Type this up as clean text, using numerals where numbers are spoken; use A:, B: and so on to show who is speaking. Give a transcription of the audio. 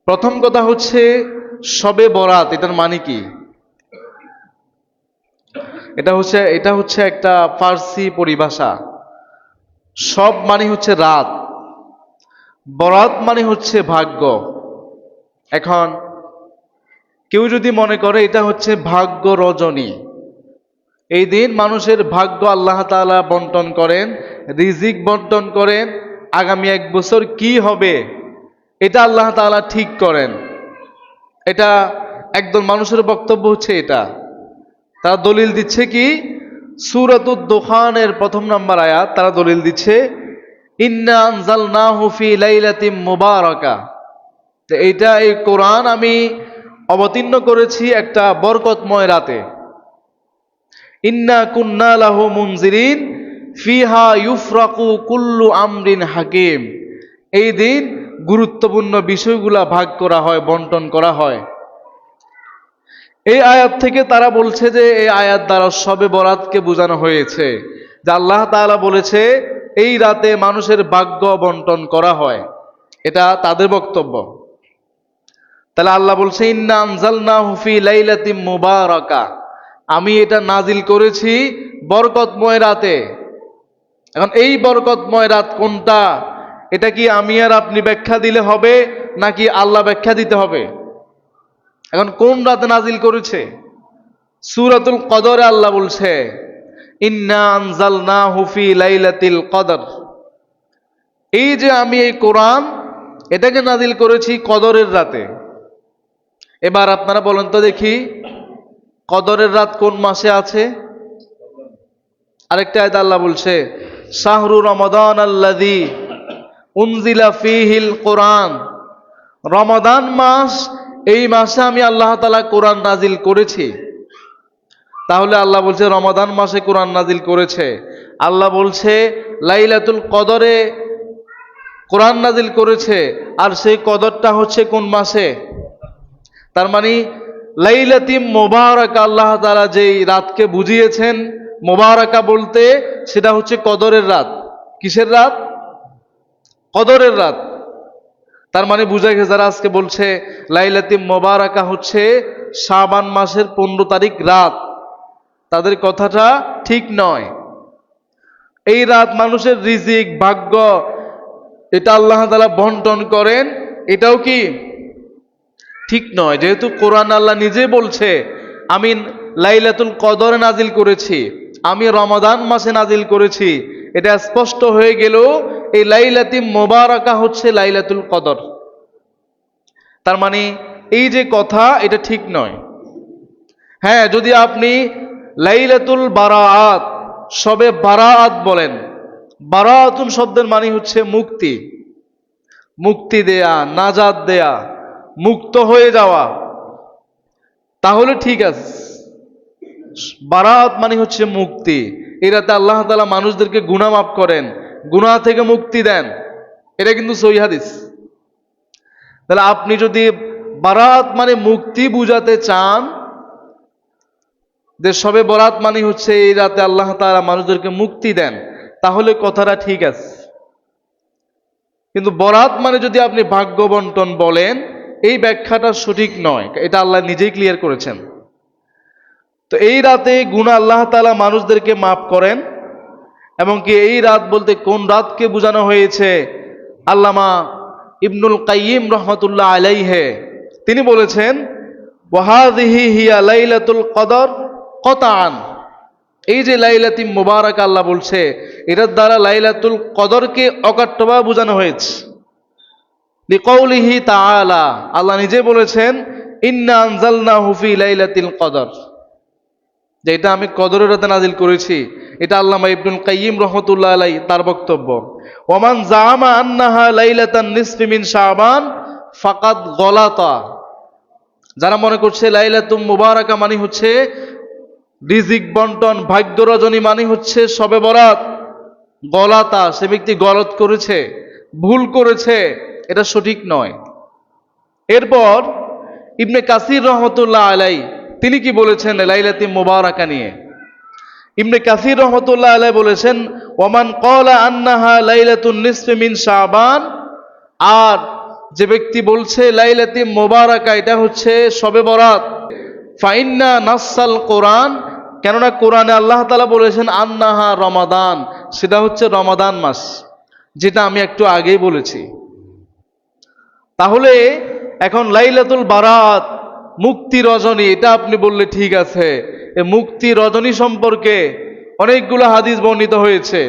A: প্রথম কথা হচ্ছে শবে বরাত, এটার মানে কি? এটা হচ্ছে একটা ফার্সি পরিভাষা। সব মানে হচ্ছে রাত, বরাত মানে হচ্ছে ভাগ্য। এখন কেউ যদি মনে করে এটা হচ্ছে ভাগ্য রজনী, এই দিন মানুষের ভাগ্য আল্লাহ তাআলা বন্টন করেন, রিজিক বন্টন করেন, আগামী 1 বছর কি হবে এটা আল্লাহ তাআলা ঠিক করেন। এটা একদল মানুষের বক্তব্য হচ্ছে এটা। তারা দলিল দিচ্ছে কি? সূরাতুদ দুখানের 1 নম্বর আয়াত তারা দলিল দিচ্ছে, ইন্না আনজালনাহু ফি লাইলাতিম মুবারাকা। তো এই কোরআন আমি অবতীর্ণ করেছি একটা বরকতময় রাতে। ইন্না কুন্না লাহু মুনজিরিন ফিহা ইউফরাকু কুল্লু আমরিন হাকিম। এই দিন গুরুত্বপূর্ণ বিষয়গুলা ভাগ করা হয়, বন্টন করা হয়। এই আয়াত থেকে তারা বলছে যে এই আয়াত দ্বারা শবে বরাতকে বোঝানো হয়েছে, যে আল্লাহ তাআলা বলেছে এই রাতে মানুষের ভাগ্য বন্টন করা হয়। এটা তাদের বক্তব্য। তাহলে আল্লাহ বলছে ইন্না আনজালনাহু ফি লাইলাতিম মুবারাকা, আমি এটা নাজিল করেছি বরকতময় রাতে। এখন এই বরকতময় রাত কোনটা, এটা কি আমি আর আপনি ব্যাখ্যা দিলে হবে নাকি আল্লাহ ব্যাখ্যা দিতে হবে? এখন কোন রাতে নাজিল করেছে? সূরাতুল কদরে আল্লাহ বলছে ইন্না আনজালনাহু ফি লাইলাতিল কদর। এই যে আমি এই কোরআন এটাকে নাজিল করেছি কদরের রাতে। এবার আপনারা বলেন তো দেখি, কদরের রাত কোন মাসে আছে? আরেকটা আয়াত আল্লাহ বলছে শাহরু রমাদান আল্লাযী উনজিলা ফীহিল কোরআন। রমাদান মাস, এই মাসে আমি আল্লাহ তাআলা কোরআন নাজিল করেছি। তাহলে আল্লাহ বলছে রমাদান মাসে কোরআন নাজিল করেছে। আল্লাহ বলছে লাইলাতুল কদরে কোরআন নাজিল করেছে, আর সেই কদরটা হচ্ছে কোন মাসে? তার মানে লাইলাতিম মুবারাকা, আল্লাহ তাআলা যেই রাতকে বুঝিয়েছেন মুবারাকা বলতে, সেটা হচ্ছে কদরের রাত। কিসের রাত? কদরের রাত। তার মানে বুঝা গেছে যারা আজকে বলছে লাইলাতিম মুবারাকা হচ্ছে শাবান মাসের 15 তারিখ রাত, তাদের কথাটা ঠিক নয়। এই রাত মানুষের রিজিক, ভাগ্য, এটা আল্লাহ তাআলা বন্টন করেন, এটাও কি ঠিক নয়। যেহেতু কোরআন আল্লাহ নিজে বলছে আমি লাইলাতুল কদরে নাজিল করেছি, আমি রমাদান মাসে নাজিল করেছি, এটা স্পষ্ট হয়ে গেল এই লাইলাতিম মুবারাকা হচ্ছে লাইলাতুল কদর। তার মানে এই যে কথা, এটা ঠিক নয়। হ্যাঁ, যদি আপনি লাইলাতুল বারাআত, শবে বারাআত বলেন, বারাআতুন শব্দের মানে হচ্ছে মুক্তি, মুক্তি দেয়া, নাজাত দেয়া, মুক্ত হয়ে যাওয়া, তাহলে ঠিক আছে। বারাত মানে হচ্ছে মুক্তি। এই রাতে আল্লাহ তাআলা মানুষদেরকে গুনাহ মাফ করেন, গুনাহ থেকে মুক্তি দেন, এটা কিন্তু সহিহ হাদিস। তাহলে আপনি যদি বারাত মানে মুক্তি বুঝাতে চান, যে শবে বরাত মানে হচ্ছে এই রাতে আল্লাহ তাআলা মানুষদেরকে মুক্তি দেন, তাহলে কথাটা ঠিক আছে। কিন্তু বরাত মানে যদি আপনি ভাগ্য বন্টন বলেন, এই ব্যাখ্যাটা সঠিক নয়। এটা আল্লাহ নিজেই ক্লিয়ার করেছেন। তো এই রাতে গুনাহ আল্লাহ তাআলা মানুষদেরকে মাফ করেন। এবং কি এই রাত বলতে কোন রাতকে বোঝানো হয়েছে, আল্লামা ইবনুল কাইয়িম রাহমাতুল্লাহ আলাইহি তিনি বলেছেন ওয়াহাযিহি হিয়া লাইলাতুল কদর কতআন। এই যে লাইলাতুল মুবারাকা আল্লাহ বলছে, এটার দ্বারা লাইলাতুল কদরকে অকাট্যভাবে বোঝানো হয়েছে। লিকাউলিহি তাআলা, আল্লাহ নিজে বলেছেন ইন্না আনজালনাহু ফি লাইলাতিল কদর, যে এটা আমি কদরের রাতে নাজিল করেছি। এটা আল্লামা ইবনুল কাইয়িম রাহমাতুল্লাহ আলাইহি তার বক্তব্য। ওমান জামা আন্নাহা লাইলাতান নিসফি মিন শাবান ফাকাদ গলাতা। যারা মনে করছে লাইলাতুল মুবারাকা মানে হচ্ছে রিজিক বন্টন, ভাগ্য রজনী মানে হচ্ছে শবে বরাত, গলাতা, সে ব্যক্তি গলত করেছে, ভুল করেছে, এটা সঠিক নয়। এরপর ইবনে কাসির রহমতুল্লাহ আলাই তিনি কি বলেছেন লাইলাতুল মুবারাকা নিয়ে? ইবনে কাসির রহমতুল্লাহ আলাই বলেছেন ওমান ক্বালা আন্নাহা লাইলাতুন নিসফি মিন শাবান, আর যে ব্যক্তি বলছে লাইলাতি মোবারাকা, এটা হচ্ছে শবে বরাত, ফাইন্না নাসাল কোরআন, কেননা কোরআনে আল্লাহ তাআলা বলেছেন আন্নাহা রমাদান, সেটা হচ্ছে রমাদান মাস, যেটা আমি একটু আগেই বলেছি। তাহলে এখন লাইলাতুল বারাত, মুক্তি রজনী, এটা আপনি বললে ঠিক আছে। এই মুক্তি রজনী সম্পর্কে অনেকগুলো হাদিস বর্ণিত হয়েছে।